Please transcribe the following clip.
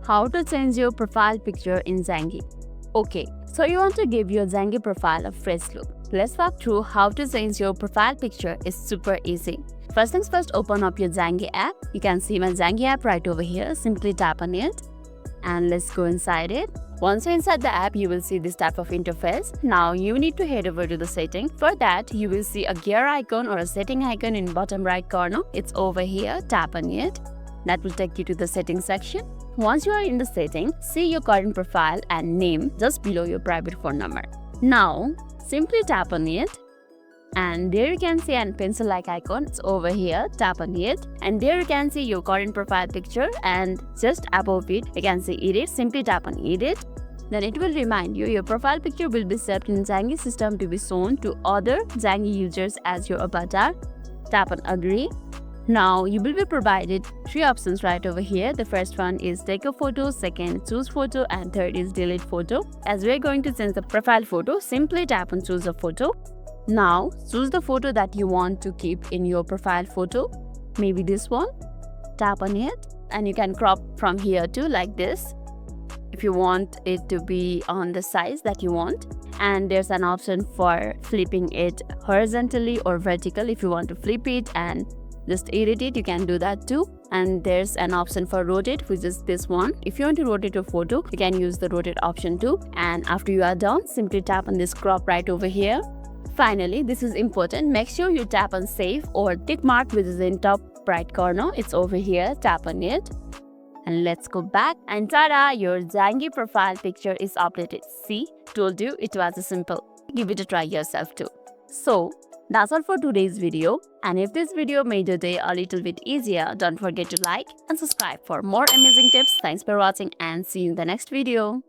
How to change your profile picture in Zangi. Okay, so you want to give your Zangi profile a fresh look. Let's walk through how to change your profile picture. It's super easy. First things first, open up your Zangi app. You can see my Zangi app right over here. Simply tap on it and let's go inside it. Once you're inside the app, you will see this type of interface. Now you need to head over to the setting. For that, you will see a gear icon or a setting icon in bottom right corner. It's over here. Tap on it. That will take you to the settings section. Once you are in the setting, see your current profile and name just below your private phone number. Now, simply tap on it. And there you can see a pencil-like icon. It's over here. Tap on it. And there you can see your current profile picture. And just above it, you can see edit. Simply tap on edit. Then it will remind you your profile picture will be saved in Zangi system to be shown to other Zangi users as your avatar. Tap on agree. Now you will be provided 3 options right over here. The first one is take a photo, second choose photo, and third is delete photo. As we are going to change the profile photo, simply tap on choose a photo. Now choose the photo that you want to keep in your profile photo. Maybe this one. Tap on it and you can crop from here to like this if you want it to be on the size that you want. And there's an option for flipping it horizontally or vertical. If you want to flip it and just edit it, you can do that too. And there's an option for rotate, which is this one. If you want to rotate a photo, you can use the rotate option too. And after you are done, simply tap on this crop right over here. Finally, this is important. Make sure you tap on save or tick mark, which is in top right corner. It's over here. Tap on it. And let's go back. And tada! Your Zangi profile picture is updated. See? Told you it was simple. Give it a try yourself too. So, that's all for today's video. And if this video made your day a little bit easier, don't forget to like and subscribe for more amazing tips. Thanks for watching and see you in the next video.